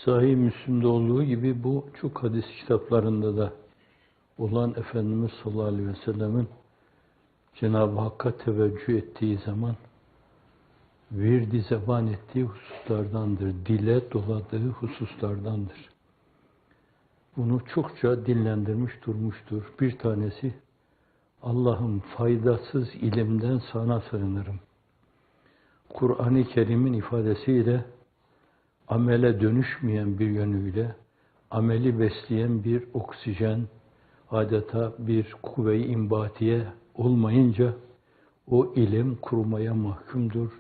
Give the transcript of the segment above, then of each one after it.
Sahih Müslim'de olduğu gibi bu çok hadis kitaplarında da olan Efendimiz sallallahu aleyhi ve sellemin Cenab-ı Hakk'a teveccüh ettiği zaman virdi zeban ettiği hususlardandır. Dile doladığı hususlardandır. Bunu çokça dillendirmiş durmuştur. Bir tanesi, Allah'ım faydasız ilimden sana sığınırım. Kur'an-ı Kerim'in ifadesiyle amele dönüşmeyen bir yönüyle ameli besleyen bir oksijen, adeta bir kuvve-i imbatiye olmayınca o ilim kurumaya mahkumdur.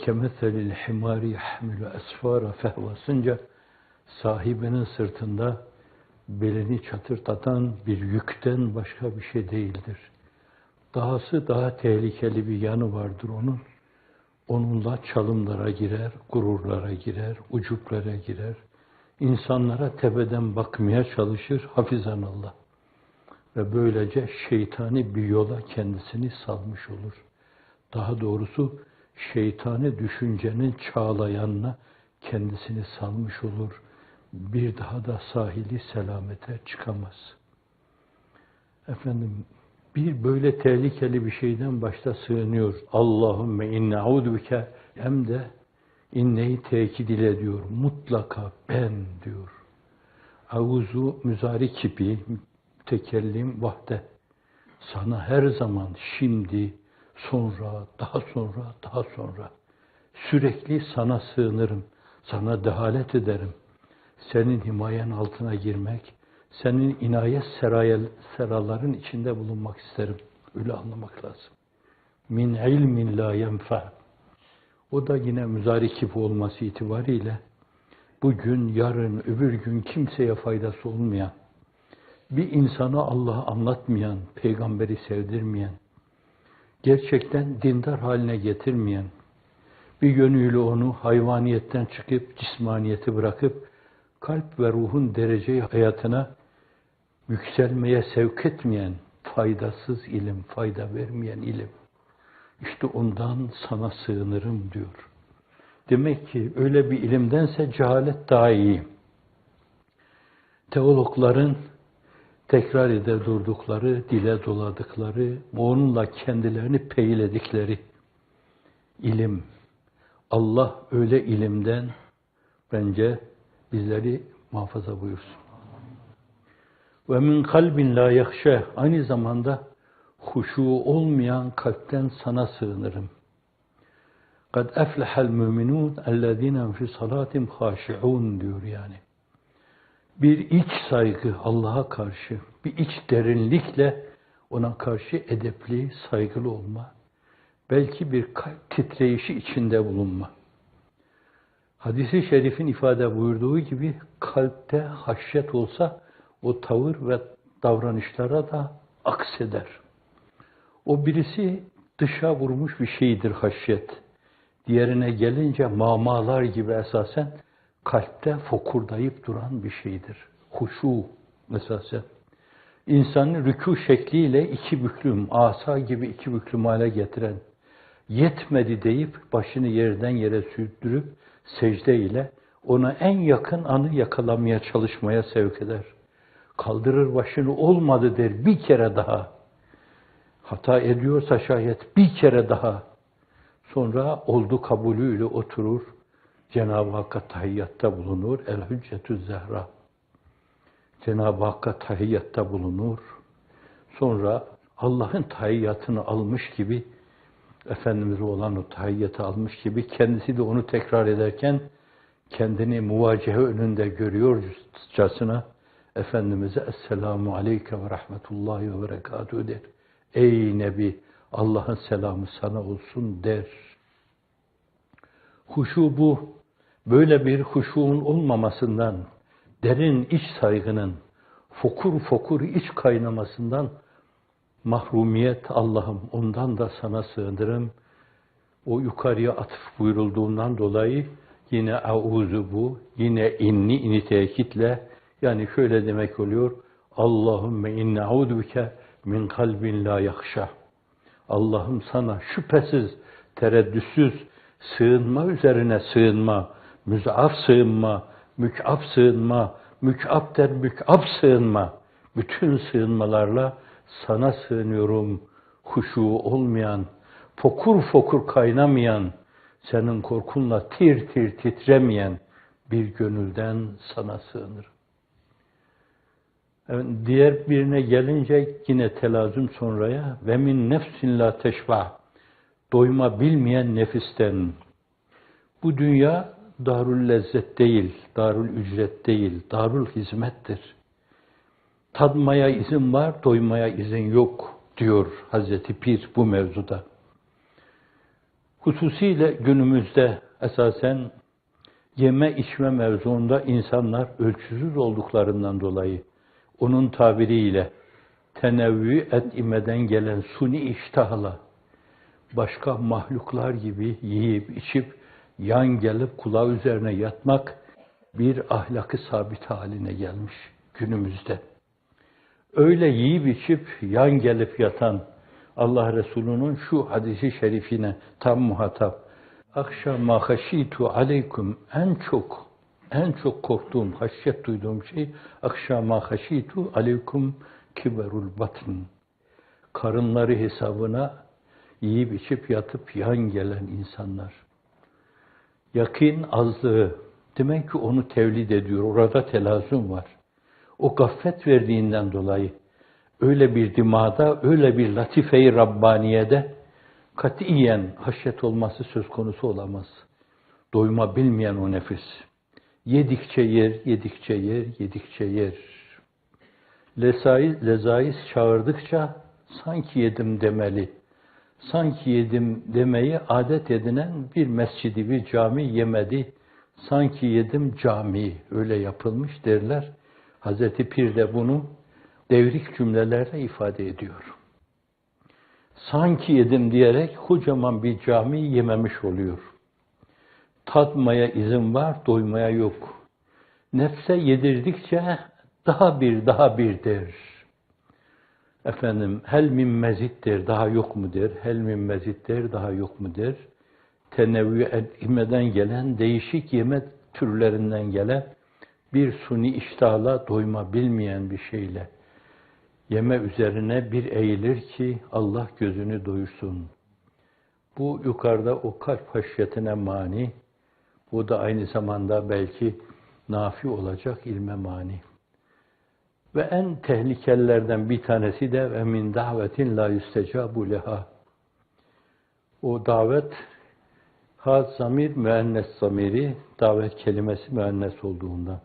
Kemeselil himari yahmilu esfara fehvasınca sahibinin sırtında belini çatırtatan bir yükten başka bir şey değildir. Dahası daha tehlikeli bir yanı vardır onun. Onunla çalımlara girer, gururlara girer, ucuplara girer. İnsanlara tepeden bakmaya çalışır, hafizanallah. Ve böylece şeytani bir yola kendisini salmış olur. Daha doğrusu şeytani düşüncenin çağlayanına kendisini salmış olur. Bir daha da sahili selamete çıkamaz. Efendim, bir böyle tehlikeli bir şeyden başta sığınıyor. Allahümme inne audüke, hem de inneyi tekit ile diyor. Mutlaka ben diyor. Auzu müzari kipi, mütekellim vahde. Sana her zaman şimdi, sonra, daha sonra, daha sonra. Sürekli sana sığınırım. Sana dehalet ederim. Senin himayen altına girmek, senin inayet seraların içinde bulunmak isterim. Öyle anlamak lazım. Min ilmin la yenfa. O da yine müzarikip olması itibariyle bugün, yarın, öbür gün kimseye faydası olmayan, bir insana Allah'ı anlatmayan, peygamberi sevdirmeyen, gerçekten dindar haline getirmeyen, bir yönüyle onu hayvaniyetten çıkıp cismaniyeti bırakıp kalp ve ruhun dereceyi hayatına yükselmeye sevk etmeyen faydasız ilim, fayda vermeyen ilim. İşte ondan sana sığınırım diyor. Demek ki öyle bir ilimdense cehalet daha iyi. Teologların tekrar ede durdukları, dile doladıkları, onunla kendilerini peyledikleri ilim. Allah öyle ilimden bence bizleri muhafaza buyursun. Ve min kalbin la yahşe, aynı zamanda huşu olmayan kalpten sana sığınırım. Kad eflehel müminun ellezine fi salatim haşiun diyor yani. Bir iç saygı Allah'a karşı, bir iç derinlikle ona karşı edepli, saygılı olma. Belki bir kalp titreyişi içinde bulunma. Hadis-i şerifin ifade buyurduğu gibi kalpte haşyet olsa o tavır ve davranışlara da akseder. O birisi dışa vurmuş bir şeydir haşyet. Diğerine gelince mamalar gibi esasen kalpte fokurdayıp duran bir şeydir. Huşu esasen. İnsanın rükû şekliyle iki büklüm, asa gibi iki büklüm hale getiren, yetmedi deyip başını yerden yere sürdürüp secde ile ona en yakın anı yakalamaya çalışmaya sevk eder. Kaldırır başını, olmadı der bir kere daha. Hata ediyorsa şayet bir kere daha. Sonra oldu kabulüyle oturur. Cenab-ı Hakk'a tahiyyatta bulunur. El-Hüccetü Zehra. Cenab-ı Hakk'a tahiyyatta bulunur. Sonra Allah'ın tahiyyatını almış gibi, Efendimiz'e olan o tahiyyatı almış gibi, kendisi de onu tekrar ederken kendini muvacehe önünde görüyorcasına Efendimiz'e Esselamu Aleyke ve Rahmetullahi ve Berekatuhu der. Ey Nebi, Allah'ın selamı sana olsun der. Huşu bu. Böyle bir huşuğun olmamasından, derin iç saygının, fokur fokur iç kaynamasından mahrumiyet Allah'ım, ondan da sana sığınırım. O yukarıya atıf buyurulduğundan dolayı yine auzu bu, yine inni tekitle, yani şöyle demek oluyor. Allahümme inne audüke min kalbin la yakşa. Allah'ım sana şüphesiz, tereddütsüz sığınma üzerine sığınma, müzaf sığınma, Mük'ab sığınma, Mük'ab der Mük'ab sığınma. Bütün sığınmalarla sana sığınıyorum. Huşu olmayan, fokur fokur kaynamayan, senin korkunla tir tir titremeyen bir gönülden sana sığınırım. Evet, diğer birine gelince yine telazüm sonraya ve min nefsin la teşba, doyma bilmeyen nefisten. Bu dünya darul lezzet değil, darul ücret değil, darul hizmettir. Tadmaya izin var, doymaya izin yok diyor Hazreti Pir bu mevzuda. Hususiyle günümüzde esasen yeme içme mevzuunda insanlar ölçüsüz olduklarından dolayı onun tabiriyle tenevvü et'imeden gelen suni iştahla başka mahluklar gibi yiyip içip yan gelip kulağı üzerine yatmak bir ahlakı sabit haline gelmiş günümüzde. Öyle yiyip içip yan gelip yatan Allah Resulü'nün şu hadisi şerifine tam muhatap. Akşama haşitu aleykum, en çok korktuğum, haşyet duyduğum şey akşama haşitu aleykum kiberul batn. Karınları hesabına yiyip içip yatıp yan gelen insanlar. Yakin azlığı, demek ki onu tevlid ediyor. Orada telazüm var. O gaflet verdiğinden dolayı öyle bir dimada, öyle bir latife-i Rabbaniye'de katiyen haşyet olması söz konusu olamaz. Doyma bilmeyen o nefis. Yedikçe yer, yedikçe yer, yedikçe yer. Lezaiz çağırdıkça sanki yedim demeli. Sanki yedim demeyi adet edinen bir mescidi, bir cami yemedi. Sanki yedim cami, öyle yapılmış derler. Hazreti Pir de bunu devrik cümlelerle ifade ediyor. Sanki yedim diyerek kocaman bir cami yememiş oluyor. Tatmaya izin var, doymaya yok. Nefse yedirdikçe daha bir der. Efendim, hel min mezid der, daha yok mu der. Hel min mezid der, daha yok mu der. Tenevvü etmeden gelen, değişik yeme türlerinden gelen bir suni iştahla doyma bilmeyen bir şeyle yeme üzerine bir eğilir ki Allah gözünü doyursun. Bu yukarıda o kalp haşyetine mani, bu da aynı zamanda belki nafi olacak ilme mani. Ve en tehlikelilerden bir tanesi de ve min davetin la yüstecabu leha. O davet, ha zamir müennes zamiri, davet kelimesi müennes olduğundan.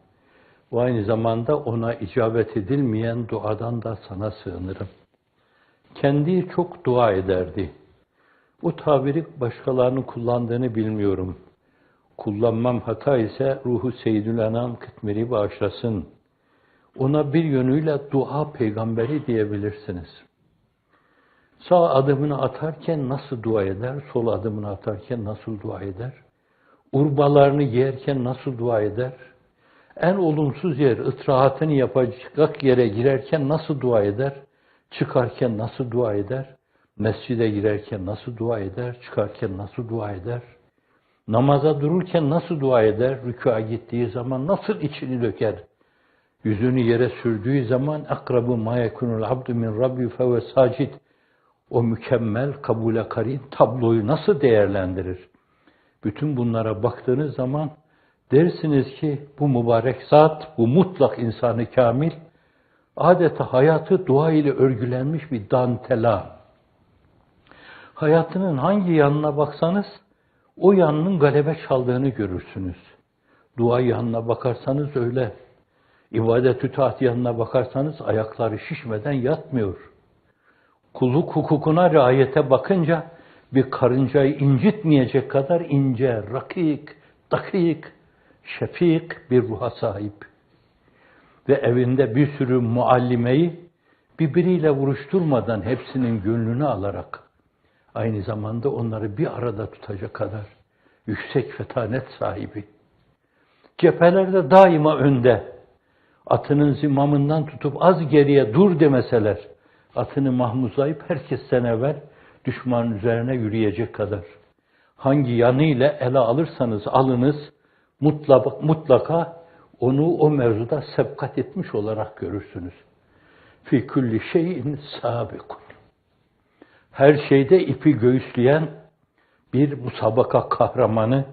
Ve aynı zamanda ona icabet edilmeyen duadan da sana sığınırım. Kendi çok dua ederdi. Bu tabiri başkalarının kullandığını bilmiyorum. Kullanmam hata ise ruhu Seyyidül Enam Kıtmiri bağışlasın. Ona bir yönüyle dua peygamberi diyebilirsiniz. Sağ adımını atarken nasıl dua eder, sol adımını atarken nasıl dua eder, urbalarını giyerken nasıl dua eder, en olumsuz yer, ıtrahatını yapacak yere girerken nasıl dua eder, çıkarken nasıl dua eder, mescide girerken nasıl dua eder, çıkarken nasıl dua eder, namaza dururken nasıl dua eder, rükûa gittiği zaman nasıl içini döker, yüzünü yere sürdüğü zaman akrabu ma yekunul abdu min rabbi fe ve sacid, o mükemmel kabule karin tabloyu nasıl değerlendirir? Bütün bunlara baktığınız zaman dersiniz ki bu mübarek zat, bu mutlak insanı kamil, adeta hayatı dua ile örgülenmiş bir dantela. Hayatının hangi yanına baksanız, o yanının galebe çaldığını görürsünüz. Dua yanına bakarsanız öyle. İbadet-ü taat yanına bakarsanız ayakları şişmeden yatmıyor. Kulluk hukukuna riayete bakınca bir karıncayı incitmeyecek kadar ince, rakik, dakik, şefik bir ruha sahip. Ve evinde bir sürü muallimeyi birbiriyle vuruşturmadan hepsinin gönlünü alarak aynı zamanda onları bir arada tutacak kadar yüksek fetanet sahibi. Cephelerde daima önde. Atının zimamından tutup az geriye dur demeseler, atını mahmuzlayıp herkesten evvel düşmanın üzerine yürüyecek kadar. Hangi yanıyla ele alırsanız alınız, mutlaka onu o mevzuda sebkat etmiş olarak görürsünüz. Fî kulli şeyin sâbikun. Her şeyde ipi göğüsleyen bir musabaka kahramanı,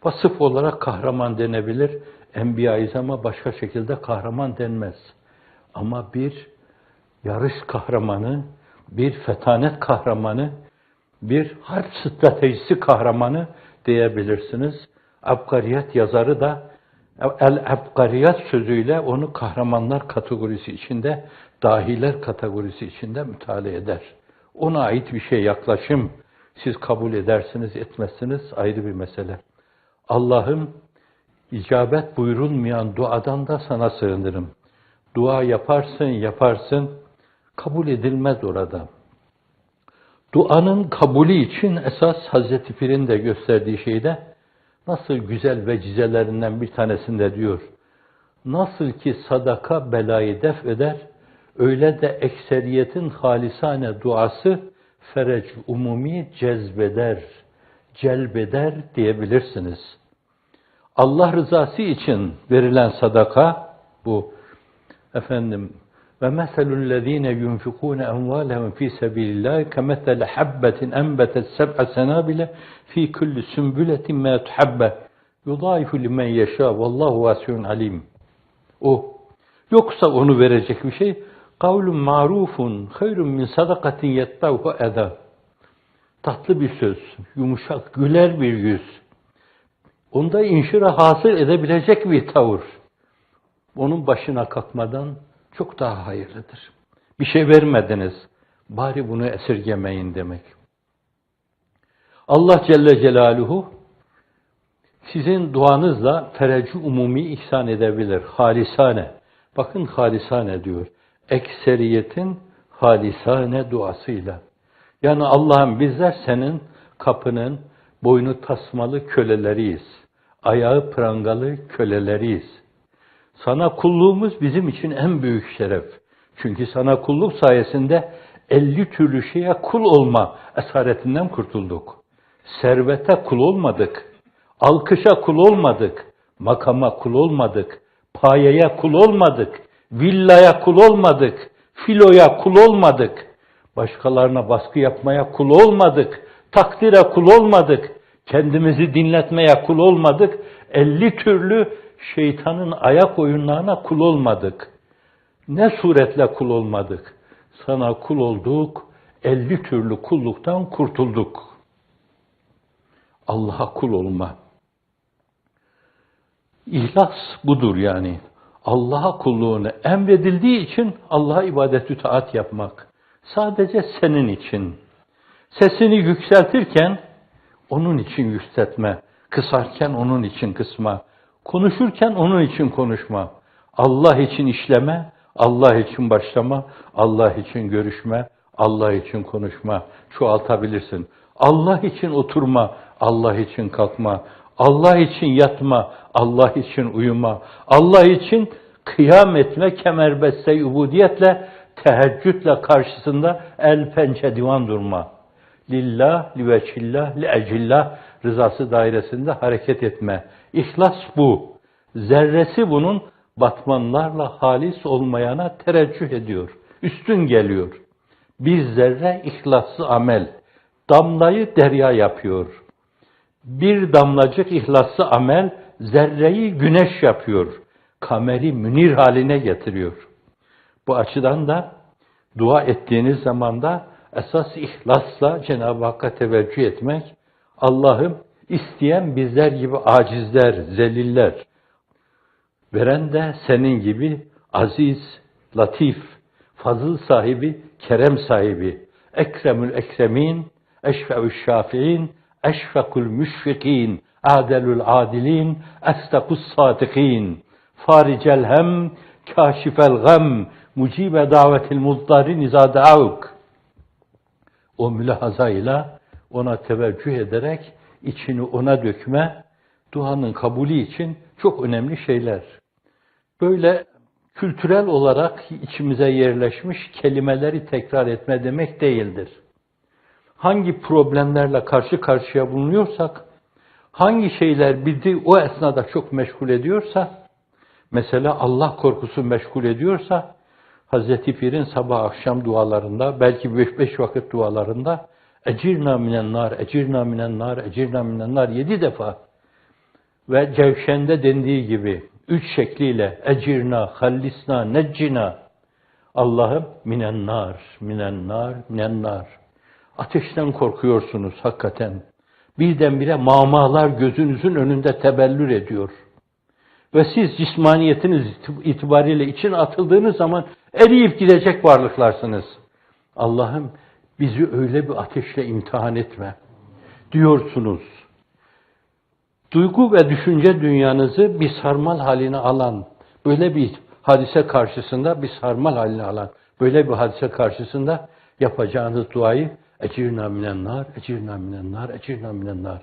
vasıf olarak kahraman denebilir. Enbiya-i İzam'a başka şekilde kahraman denmez. Ama bir yarış kahramanı, bir fetanet kahramanı, bir harp stratejisi kahramanı diyebilirsiniz. Abkariyat yazarı da el-abkariyat sözüyle onu kahramanlar kategorisi içinde, dahiler kategorisi içinde müteala eder. Ona ait bir şey, yaklaşım. Siz kabul edersiniz, etmezsiniz ayrı bir mesele. Allah'ım, icabet buyurulmayan duadan da sana sığınırım. Dua yaparsın, kabul edilmez orada. Duanın kabulü için esas Hazreti Pir'in de gösterdiği şeyde, nasıl güzel vecizelerinden bir tanesinde diyor, nasıl ki sadaka belayı def eder, öyle de ekseriyetin halisane duası ferec umumi celbeder diyebilirsiniz. Allah rızası için verilen sadaka, bu ve meselü'llezîne yunfikûne emvâlehum fî sebîlillâhi kemeseli habbetin enbetet seb'a senâbile fî kulli sümbületin mâ tuhabbe yudâifu limen yeşâ vallâhu vâsi'un alîm. O. Yoksa onu verecek bir şey, kavlun ma'rufun hayrun min sadakatin yetbâhu edâ. Tatlı bir söz, yumuşak, güler bir yüz. Onda inşira hasıl edebilecek bir tavır. Onun başına kalkmadan çok daha hayırlıdır. Bir şey vermediniz, bari bunu esirgemeyin demek. Allah Celle Celaluhu sizin duanızla fereci umumi ihsan edebilir. Halisane. Bakın halisane diyor. Ekseriyetin halisane duasıyla. Yani Allah'ım bizler senin kapının boynu tasmalı köleleriyiz. Ayağı prangalı köleleriyiz. Sana kulluğumuz bizim için en büyük şeref. Çünkü sana kulluk sayesinde 50 türlü şeye kul olma esaretinden kurtulduk. Servete kul olmadık. Alkışa kul olmadık. Makama kul olmadık. Payeye kul olmadık. Villaya kul olmadık. Filoya kul olmadık. Başkalarına baskı yapmaya kul olmadık. Takdire kul olmadık. Kendimizi dinletmeye kul olmadık. 50 türlü şeytanın ayak oyunlarına kul olmadık. Ne suretle kul olmadık? Sana kul olduk, 50 türlü kulluktan kurtulduk. Allah'a kul olma. İhlas budur yani. Allah'a kulluğunu emredildiği için Allah'a ibadet-ü taat yapmak. Sadece senin için. Sesini yükseltirken onun için yükseltme. Kısarken onun için kısma. Konuşurken onun için konuşma. Allah için işleme, Allah için başlama, Allah için görüşme, Allah için konuşma. Çoğaltabilirsin. Allah için oturma, Allah için kalkma. Allah için yatma, Allah için uyuma. Allah için kıyam etme, kemerbeste ubudiyetle, teheccüdle karşısında el pençe divan durma. Lillah, liveçillah, liecillah rızası dairesinde hareket etme. İhlas bu. Zerresi bunun batmanlarla halis olmayana tereccüh ediyor. Üstün geliyor. Bir zerre ihlaslı amel. Damlayı derya yapıyor. Bir damlacık ihlaslı amel zerreyi güneş yapıyor. Kameri münir haline getiriyor. Bu açıdan da dua ettiğiniz zaman da esas ihlasla Cenab-ı Hakk'a teveccüh etmek, Allah'ım isteyen bizler gibi acizler, zeliller, veren de senin gibi aziz, latif, fazıl sahibi, kerem sahibi, ekremül ekremin, eşfe'ül şafi'in, eşfekul müşfikîn, adelül adilin, estakus sadikin, faricel hem, kâşifel gam, mucibe davetil muzdarin izâ da'avuk. O mülahazayla ona teveccüh ederek içini ona dökme, duanın kabulü için çok önemli şeyler. Böyle kültürel olarak içimize yerleşmiş kelimeleri tekrar etme demek değildir. Hangi problemlerle karşı karşıya bulunuyorsak, hangi şeyler bizi o esnada çok meşgul ediyorsa, Mesela Allah korkusu meşgul ediyorsa, Hazreti Pir'in sabah akşam dualarında, belki 5 vakit dualarında, ecirna minen nar, ecirna minen nar, ecirna minen nar 7 defa. Ve Cevşen'de dendiği gibi 3 şekliyle ecirna, hallisna, neccina. Allah'ım minen nar, minen nar, minen nar. Ateşten korkuyorsunuz hakikaten. Birdenbire mamalar gözünüzün önünde tebellür ediyor. Ve siz cismaniyetiniz itibariyle içine atıldığınız zaman eriyip gidecek varlıklarsınız. Allah'ım bizi öyle bir ateşle imtihan etme diyorsunuz. Duygu ve düşünce dünyanızı bir sarmal haline alan, böyle bir hadise karşısında bir sarmal haline alan, böyle bir hadise karşısında yapacağınız duayı ecirna minen nar, ecirna minen nar, ecirna minen nar.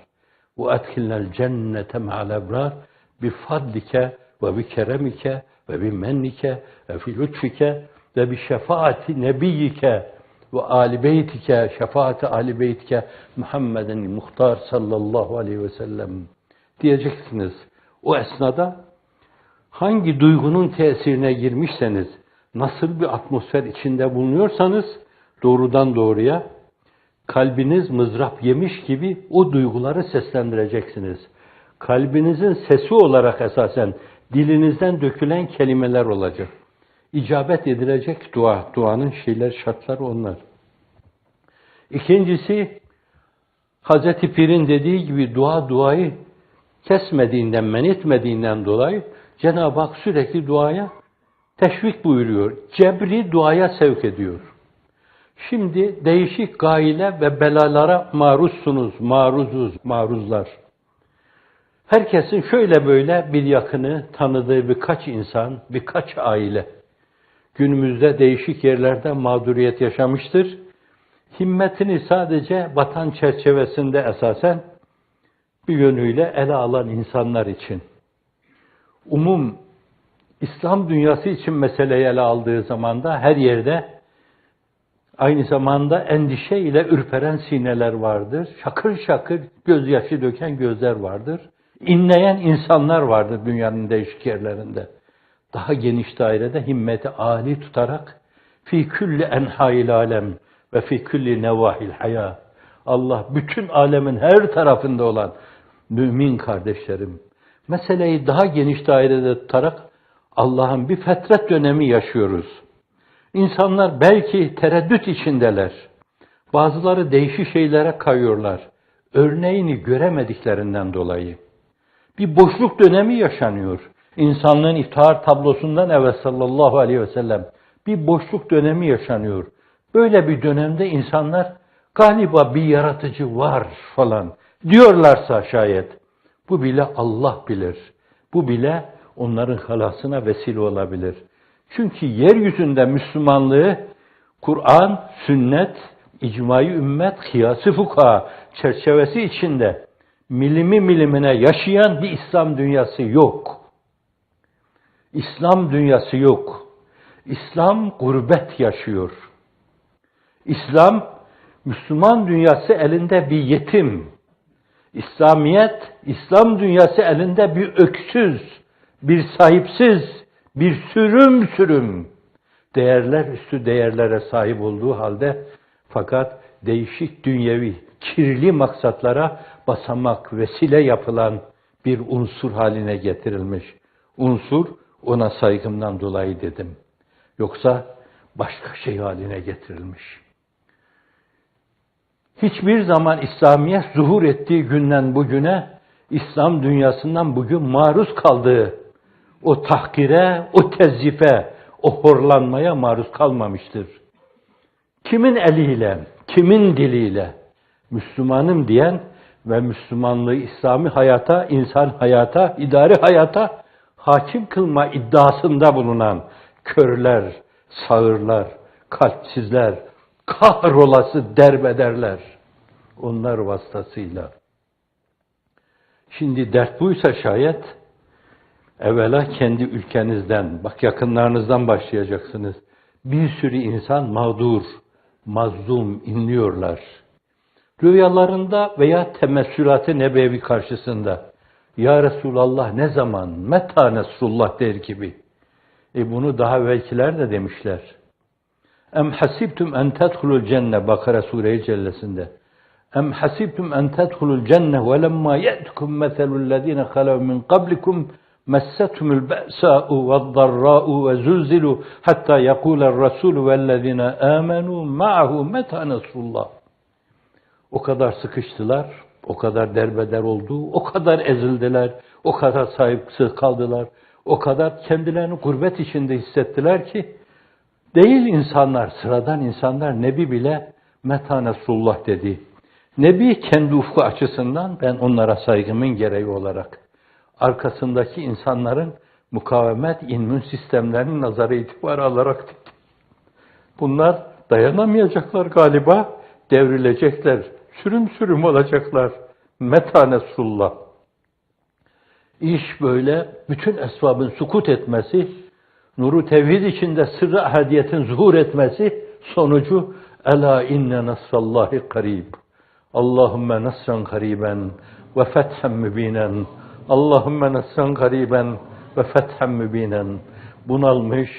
Ve edkhilnel cennete ma'al ebrar bi fadlike ve bi keremike ve bi mennike ve fi lütfike ve bi şefaati nebiyyike ve âli beytike, şefaati âli beytike Muhammeden muhtar sallallahu aleyhi ve sellem diyeceksiniz. O esnada hangi duygunun tesirine girmişseniz, nasıl bir atmosfer içinde bulunuyorsanız doğrudan doğruya kalbiniz mızrap yemiş gibi o duyguları seslendireceksiniz. Kalbinizin sesi olarak esasen dilinizden dökülen kelimeler olacak. İcabet edilecek dua. Duanın şartları onlar. İkincisi, Hazreti Pir'in dediği gibi duayı kesmediğinden, men etmediğinden dolayı Cenab-ı Hak sürekli duaya teşvik buyuruyor. Cebri duaya sevk ediyor. Şimdi değişik gaile ve belalara maruzsunuz, maruzlar. Herkesin şöyle böyle bir yakını, tanıdığı birkaç insan, birkaç aile günümüzde değişik yerlerde mağduriyet yaşamıştır. Himmetini sadece vatan çerçevesinde esasen bir yönüyle ele alan insanlar için. İslam dünyası için meseleyi ele aldığı zaman da her yerde aynı zamanda endişe ile ürperen sineler vardır. Şakır şakır gözyaşı döken gözler vardır. İnleyen insanlar vardır dünyanın değişik yerlerinde. Daha geniş dairede himmeti âli tutarak fî külli enhâil alem ve fî külli nevâhil hayâ. Allah bütün alemin her tarafında olan mümin kardeşlerim, meseleyi daha geniş dairede tutarak Allah'ın bir fetret dönemi yaşıyoruz. İnsanlar belki tereddüt içindeler. Bazıları değişik şeylere kayıyorlar. Örneğini göremediklerinden dolayı. Bir boşluk dönemi yaşanıyor. İnsanlığın iftihar tablosundan evvel sallallahu aleyhi ve sellem bir boşluk dönemi yaşanıyor. Böyle bir dönemde insanlar galiba bir yaratıcı var falan diyorlarsa şayet bu bile Allah bilir. Bu bile onların halasına vesile olabilir. Çünkü yeryüzünde Müslümanlığı Kur'an, sünnet, icmai ümmet, kıyas-ı fukaha çerçevesi içinde milimi milimine yaşayan bir İslam dünyası yok. İslam dünyası yok. İslam gurbet yaşıyor. Müslüman dünyası elinde bir yetim. İslam dünyası elinde bir öksüz, bir sahipsiz, bir sürüm değerler üstü değerlere sahip olduğu halde fakat değişik dünyevi, kirli maksatlara basamak, vesile yapılan bir unsur haline getirilmiş. Unsur, ona saygımdan dolayı dedim. Yoksa başka şey haline getirilmiş. Hiçbir zaman İslamiyet zuhur ettiği günden bugüne, İslam dünyasından bugün maruz kaldığı o tahkire, o tezyife, o horlanmaya maruz kalmamıştır. Kimin eliyle, kimin diliyle Müslümanım diyen ve Müslümanlığı İslami hayata, insan hayata, idari hayata hakim kılma iddiasında bulunan körler, sağırlar, kalpsizler, kahrolası derbederler. Onlar vasıtasıyla. Şimdi dert buysa şayet, evvela kendi ülkenizden, bak yakınlarınızdan başlayacaksınız. Bir sürü insan mağdur, mazlum inliyorlar. Rüyalarında veya temessülat-ı nebevi karşısında Ya Resulallah ne zaman, meta Nesrullah der gibi. Bunu daha evvelkiler de demişler. Em hasibtum en tedhulul cenne, Bakara Sure-i Cellesi'nde. Em hasibtum en tedhulul cenne ve lemma ye'tukum meselul lezine halav min qablikum messetumul be'sa'u ve'd-darra'u ve zulzilu hatta yekula'r rasul ve'llezine amenu ma'ahu meta Nesrullah. O kadar sıkıştılar, o kadar derbeder oldu, o kadar ezildiler, o kadar sahipsiz kaldılar, o kadar kendilerini gurbet içinde hissettiler ki, değil insanlar, sıradan insanlar, Nebi bile meta Nesrullah dedi. Nebi kendi ufku açısından, ben onlara saygımın gereği olarak, arkasındaki insanların mukavemet, immün sistemlerinin nazarı itibarı alarak dedi. Bunlar dayanamayacaklar galiba, devrilecekler, sürüm sürüm olacaklar. Meta Nesrullah. İş böyle, bütün esbabın sukut etmesi, nuru tevhid içinde sırrı ahadiyetin zuhur etmesi, sonucu Ela inne nasrallahi karib. Allahümme nasran kariben ve fethen mübinen. Allahümme nasran kariben ve fethen mübinen. Bunalmış,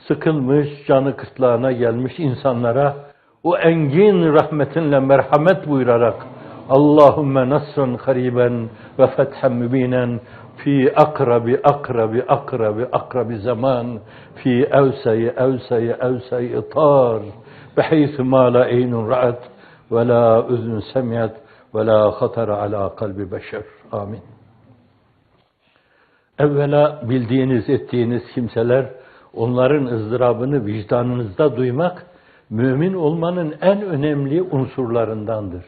sıkılmış, canı kıtlağına gelmiş insanlara o engin rahmetinle merhamet buyurarak Allahümme nasran kariben ve fethen mübinen fi akrabi zaman fi evsayi itar behaythu ma la eynun ra'at ve la uzun semiyat ve la hatara ala kalbi beşer. Amin. Evvela bildiğiniz, ettiğiniz kimseler, onların ızdırabını vicdanınızda duymak, mümin olmanın en önemli unsurlarındandır.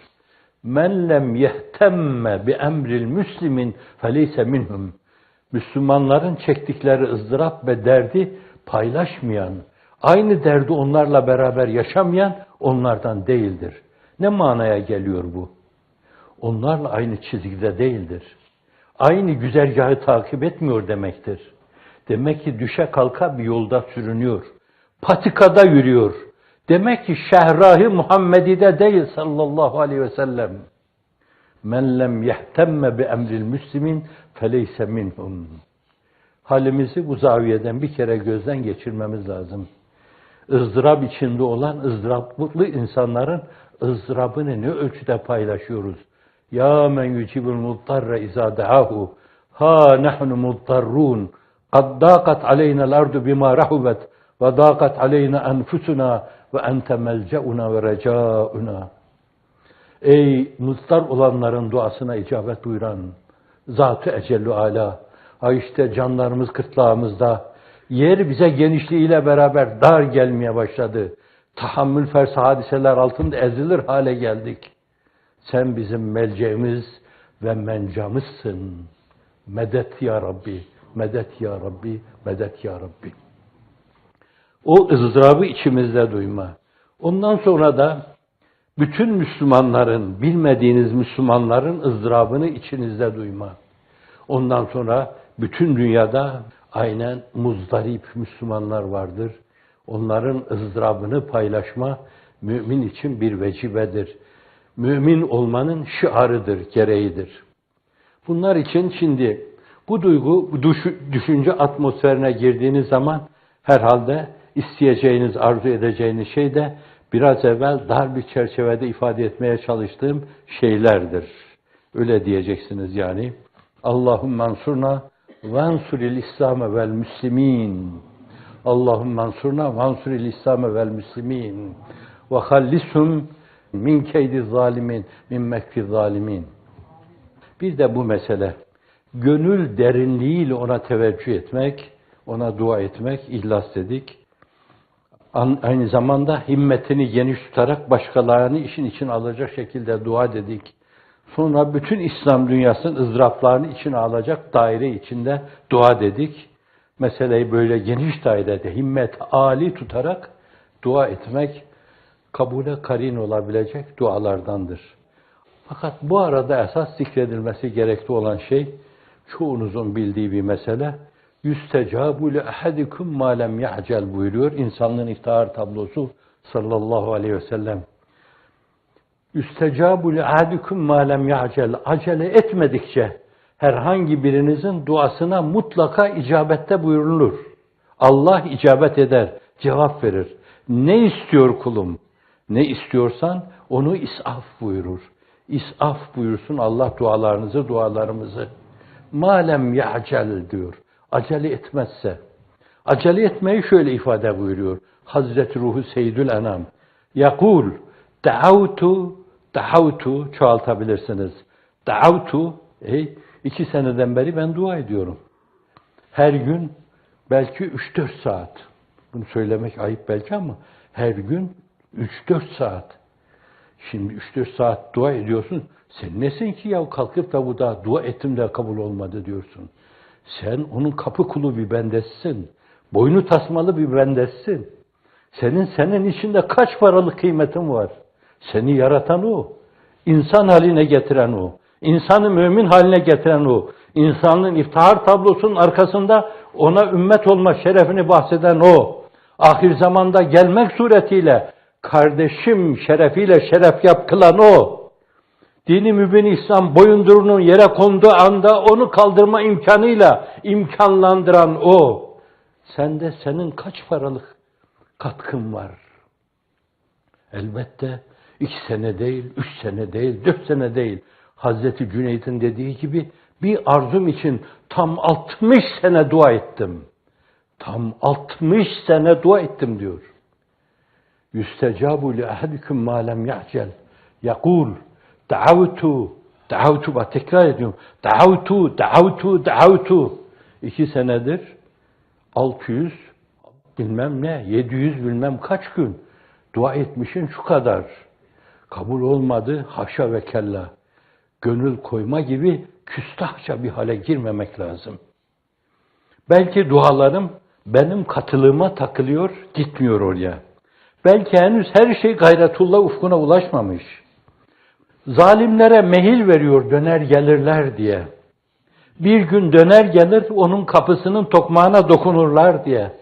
Men lem yehtemme bi emril müslimin feleyse minhum. Müslümanların çektikleri ızdırap ve derdi paylaşmayan, aynı derdi onlarla beraber yaşamayan onlardan değildir. Ne manaya geliyor bu? Onlarla aynı çizgide değildir. Aynı güzergahı takip etmiyor demektir. Demek ki düşe kalka bir yolda sürünüyor. Patikada yürüyor. Demek ki şehrahı Muhammedi'de değil sallallahu aleyhi ve sellem. Men lem yehtemme bi emril müslimin feleyse minhum. Halimizi bu zaviyeden bir kere gözden geçirmemiz lazım. ızdırap içinde olan ızdıraplı insanların ızdırabını ne ölçüde paylaşıyoruz? Ya men yucibul muddarre izâ da'ahu ha nahnu muddarrun kad dâkat aleyna'l ardu bima rahubet ve dâkat aleyna enfusuna ve ente melce'una ve recâuna. Ey muzdar olanların duasına icabet buyuran Zat-ı Ecellü Âlâ, ha işte canlarımız kırtlağımızda, yer bize genişliğiyle beraber dar gelmeye başladı. Tahammül fersi hadiseler altında ezilir hale geldik. Sen bizim melceğimiz ve mencamızsın. Medet ya Rabbi, medet ya Rabbi, medet ya Rabbi. O ızdırabı içimizde duyma. Ondan sonra da bütün Müslümanların, bilmediğiniz Müslümanların ızdırabını içinizde duyma. Ondan sonra bütün dünyada aynen muzdarip Müslümanlar vardır. Onların ızdırabını paylaşma mümin için bir vecibedir. Mümin olmanın şiarıdır, gereğidir. Bunlar için şimdi bu duygu, bu düşünce atmosferine girdiğiniz zaman herhalde isteyeceğiniz, arzu edeceğiniz şey de biraz evvel dar bir çerçevede ifade etmeye çalıştığım şeylerdir. Öyle diyeceksiniz yani. Allahümme ansurna ve ansuril İslam'e vel müslimin. Allahümme ansurna ve ansuril İslam'e vel müslimin. Ve hallishum min keydi zalimin, min mekfi zalimin. Bir de bu mesele. Gönül derinliğiyle ona teveccüh etmek, ona dua etmek, ihlas dedik. Aynı zamanda himmetini geniş tutarak başkalarını işin içine alacak şekilde dua dedik. Sonra bütün İslam dünyasının ızdıraplarını içine alacak daire içinde dua dedik. Meseleyi böyle geniş dairede himmet âli tutarak dua etmek kabule karin olabilecek dualardandır. Fakat bu arada esas zikredilmesi gerekli olan şey, çoğunuzun bildiği bir mesele, yüstecabu li ahadikum ma lem ya'cel buyuruyor insanlığın iftihar tablosu sallallahu aleyhi ve sellem. Yüstecabu li ahadikum ma lem ya'cel, acele etmedikçe, herhangi birinizin duasına mutlaka icabette buyurulur. Allah icabet eder, cevap verir. Ne istiyor kulum? Ne istiyorsan onu isaf buyurur. İsaf buyursun Allah dualarımızı. Malem ya'cel diyor. Acele etmezse. Acele etmeyi şöyle ifade buyuruyor. Hazreti Ruhu Seyyidül Enam. Yakul, da'avtu çoğaltabilirsiniz. Da'avtu, 2 seneden beri ben dua ediyorum. Her gün belki 3-4 saat. Bunu söylemek ayıp belki ama her gün 3-4 saat. Şimdi 3-4 saat dua ediyorsun. Sen nesin ki ya kalkıp da bu da dua ettim de kabul olmadı diyorsun. Sen onun kapı kulu bir bendesin. Boynu tasmalı bir bendesin. Senin içinde kaç paralık kıymetin var? Seni yaratan o. İnsan haline getiren o. İnsanı mümin haline getiren o. İnsanın iftihar tablosunun arkasında ona ümmet olma şerefini bahseden o. Ahir zamanda gelmek suretiyle kardeşim şerefiyle şeref yapılan o. Dini mübin İslam boyundurunun yere konduğu anda onu kaldırma imkanıyla imkanlandıran o. Senin kaç paralık katkın var? Elbette 2 sene değil, 3 sene değil, 4 sene değil. Hazreti Cüneyd'in dediği gibi bir arzum için tam 60 sene dua ettim. Tam 60 sene dua ettim diyor. Yüstecabu li ahadikum ma lem ya'cel. Yakul da'avtu bak tekrar ediyorum. Da'avtu 2 senedir 600 bilmem ne 700 bilmem kaç gün dua etmişin şu kadar. Kabul olmadı haşa ve kella. Gönül koyma gibi küstahça bir hale girmemek lazım. Belki dualarım benim katılığıma takılıyor, gitmiyor oraya. Belki henüz her şey gayretullah ufkuna ulaşmamış. Zalimlere mehil veriyor döner gelirler diye. Bir gün döner gelir onun kapısının tokmağına dokunurlar diye.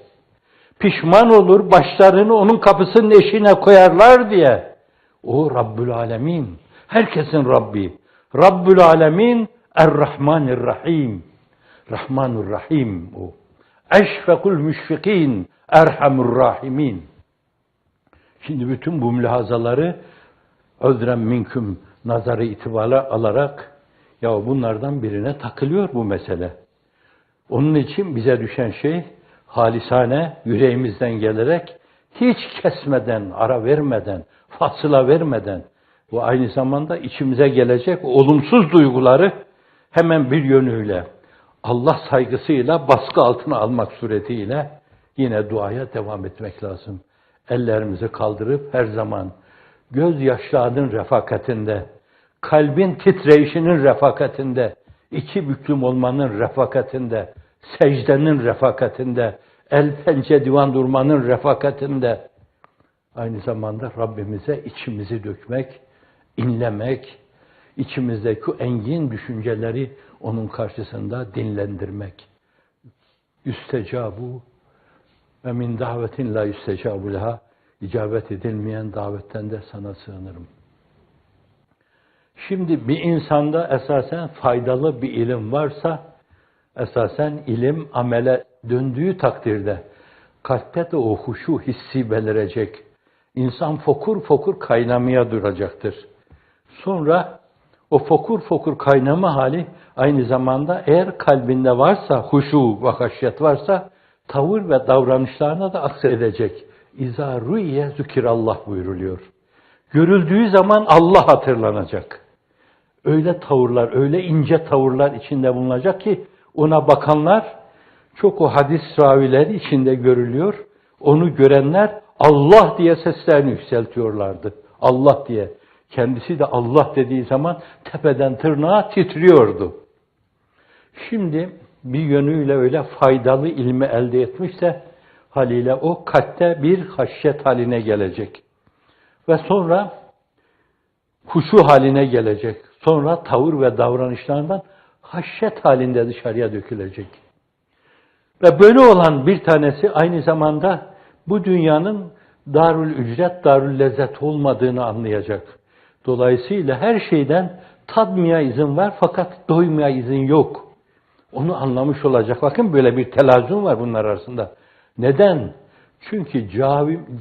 Pişman olur başlarını onun kapısının eşiğine koyarlar diye. O Rabbül Alemin, herkesin Rabbi. Rabbül Alemin, Er-Rahmanir-Rahim. Rahmanur-Rahim o. Eşfekul müşfikin, Erhamur Rahimin. Şimdi bütün bu mülahazaları özdren minküm nazarı itibara alarak ya bunlardan birine takılıyor bu mesele. Onun için bize düşen şey halisane yüreğimizden gelerek hiç kesmeden, ara vermeden, fasıla vermeden ve aynı zamanda içimize gelecek olumsuz duyguları hemen bir yönüyle Allah saygısıyla baskı altına almak suretiyle yine duaya devam etmek lazım. Ellerimizi kaldırıp her zaman gözyaşlarının refakatinde, kalbin titreyişinin refakatinde, iki büklüm olmanın refakatinde, secdenin refakatinde, el pençe divan durmanın refakatinde, aynı zamanda Rabbimize içimizi dökmek, inlemek, içimizdeki engin düşünceleri onun karşısında dinlendirmek. Yüstecabu ve min davetin la yüstecabu leha, icabet edilmeyen davetten de sana sığınırım. Şimdi bir insanda esasen faydalı bir ilim varsa, esasen ilim amele döndüğü takdirde kalpte de o huşu hissi belirecek. İnsan fokur fokur kaynamaya duracaktır. Sonra o fokur fokur kaynama hali aynı zamanda eğer kalbinde varsa, huşu ve haşyet varsa tavır ve davranışlarına da aksedecek. İzâ rü'ye zükirallah buyuruluyor. Görüldüğü zaman Allah hatırlanacak. Öyle tavırlar, öyle ince tavırlar içinde bulunacak ki ona bakanlar çok o hadis ravileri içinde görülüyor. Onu görenler Allah diye seslerini yükseltiyorlardı. Allah diye. Kendisi de Allah dediği zaman tepeden tırnağa titriyordu. Şimdi bir yönüyle öyle faydalı ilmi elde etmişse haliyle o kalpte bir haşyet haline gelecek. Ve sonra huşu haline gelecek. Sonra tavır ve davranışlarından haşyet halinde dışarıya dökülecek. Ve böyle olan bir tanesi aynı zamanda bu dünyanın darül ücret, darül lezzet olmadığını anlayacak. Dolayısıyla her şeyden Tadmaya izin var fakat doymaya izin yok. Onu anlamış olacak. Bakın böyle bir telazun var bunlar arasında. Neden? Çünkü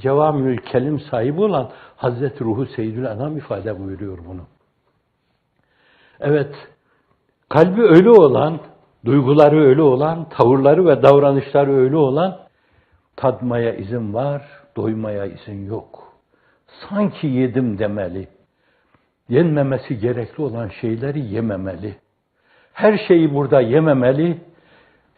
Cevamül Kelim sahibi olan Hazreti Ruhu Seyyidül Enam ifade buyuruyor bunu. Evet, kalbi öyle olan, duyguları öyle olan, tavırları ve davranışları öyle olan, tadmaya izin var, doymaya izin yok. Sanki yedim demeli. Yenmemesi gerekli olan şeyleri yememeli. Her şeyi burada yememeli.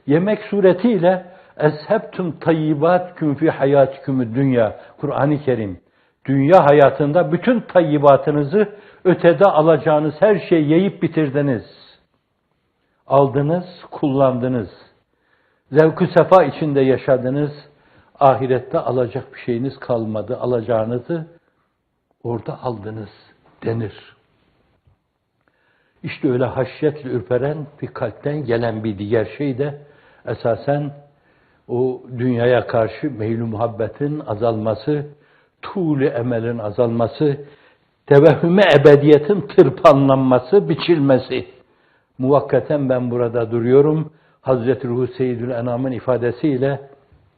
Yemek suretiyle eshebtum tayyibatküm fi hayatikumud dünya. Kur'an-ı Kerim. Dünya hayatında bütün tayyibatınızı ötede alacağınız her şeyi yiyip bitirdiniz. Aldınız, kullandınız. Zevk-ü sefa içinde yaşadınız. Ahirette alacak bir şeyiniz kalmadı. Alacağınızı orada aldınız denir. İşte öyle haşyetle ürperen bir kalpten gelen bir diğer şey de esasen o dünyaya karşı meyl-i muhabbetin azalması, tuğlu emelin azalması, tevehhüme ebediyetin tırpanlanması, biçilmesi. Muvakkaten ben burada duruyorum. Hazreti Ruhu Seyyidül Enam'ın ifadesiyle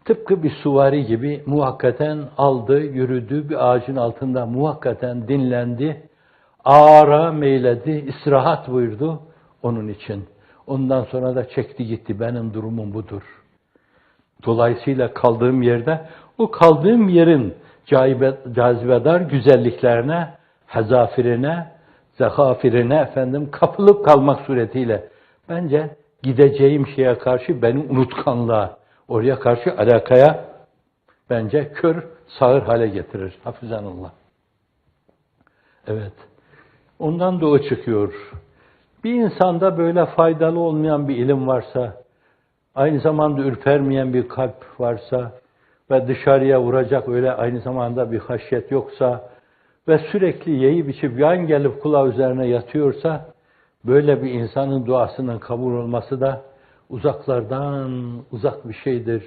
tıpkı bir suvari gibi muvakkaten aldı, yürüdü, bir ağacın altında muvakkaten dinlendi, ağara meyledi, istirahat buyurdu onun için. Ondan sonra da çekti gitti, benim durumum budur. Dolayısıyla kaldığım yerde, o kaldığım yerin cazibedar güzelliklerine, hezafirine, zekafirine kapılıp kalmak suretiyle bence gideceğim şeye karşı beni unutkanlığa, oraya karşı alakaya bence kör, sağır hale getirir. Hafizanullah. Evet. Ondan da o çıkıyor. Bir insanda böyle faydalı olmayan bir ilim varsa, aynı zamanda ürpermeyen bir kalp varsa ve dışarıya vuracak öyle aynı zamanda bir haşyet yoksa ve sürekli yiyip içip yan gelip kulağı üzerine yatıyorsa, böyle bir insanın duasının kabul olması da uzaklardan uzak bir şeydir.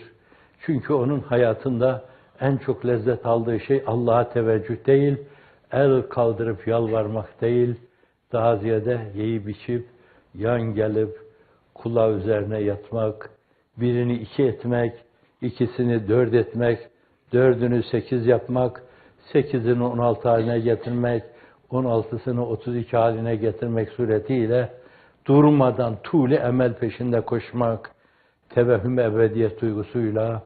Çünkü onun hayatında en çok lezzet aldığı şey Allah'a teveccüh değil, el kaldırıp yalvarmak değil, daha ziyade yiyip içip, yan gelip, kulağı üzerine yatmak, birini 2 etmek, 2'sini 4 etmek, 4'ünü 8 yapmak, 8'ini 16 haline getirmek, 16'sını 32 haline getirmek suretiyle durmadan tuğle emel peşinde koşmak, tevehhüm ebediyet duygusuyla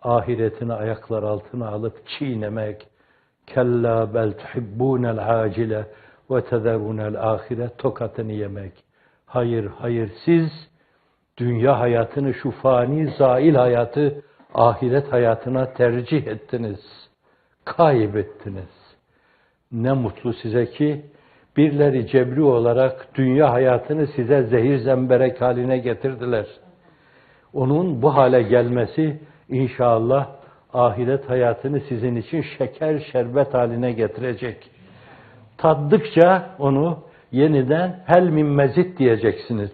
ahiretini ayaklar altına alıp çiğnemek, kella bel tuhibbunel acile ve tezerunel ahire tokatını yemek. Hayır, hayır, siz dünya hayatını, şu fani, zail hayatı ahiret hayatına tercih ettiniz. Kaybettiniz. Ne mutlu size ki birileri cebri olarak dünya hayatını size zehir zemberek haline getirdiler. Onun bu hale gelmesi inşallah ahiret hayatını sizin için şeker şerbet haline getirecek. Tattıkça onu yeniden hel min mezid diyeceksiniz.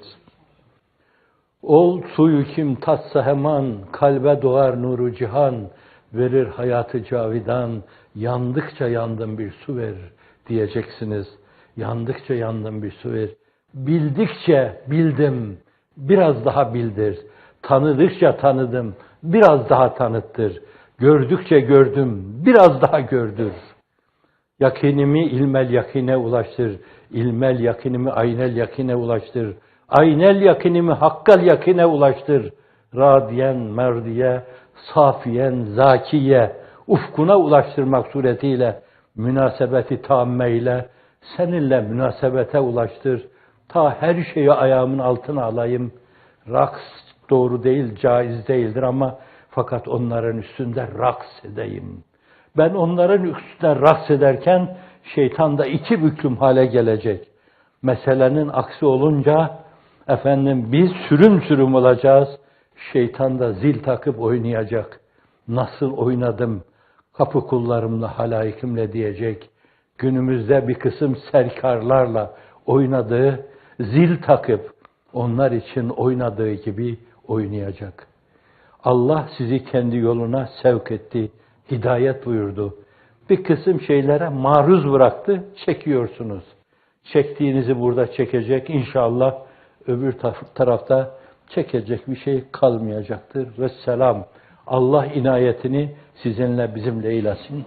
Ol suyu kim tatsa hemen, kalbe doğar nuru cihan, verir hayatı cavidan, yandıkça yandım bir su ver diyeceksiniz. Yandıkça yandım bir su ver. Bildikçe bildim, biraz daha bildir. Tanıdıkça tanıdım, biraz daha tanıttır. Gördükçe gördüm, biraz daha gördür. Yakinimi ilmel yakine ulaştır. İlmel yakinimi aynel yakine ulaştır. Aynel yakinimi hakkal yakine ulaştır. Radiyen merdiye, safiyen zakiye, ufkuna ulaştırmak suretiyle münasebeti tammeyle seninle münasebete ulaştır. Ta her şeyi ayağımın altına alayım. Raks doğru değil, caiz değildir ama fakat onların üstünde raks edeyim. Ben onların üstünde raks ederken şeytan da 2 büklüm hale gelecek. Meselenin aksi olunca biz sürüm sürüm olacağız. Şeytan da zil takıp oynayacak. Nasıl oynadım kapı kullarımla, halaikimle diyecek. Günümüzde bir kısım serkarlarla oynadığı, zil takıp onlar için oynadığı gibi oynayacak. Allah sizi kendi yoluna sevk etti, hidayet buyurdu. Bir kısım şeylere maruz bıraktı, çekiyorsunuz. Çektiğinizi burada çekecek. İnşallah öbür tarafta çekecek bir şey kalmayacaktır. Vesselam. Allah inayetini sizinle bizimle eylesin.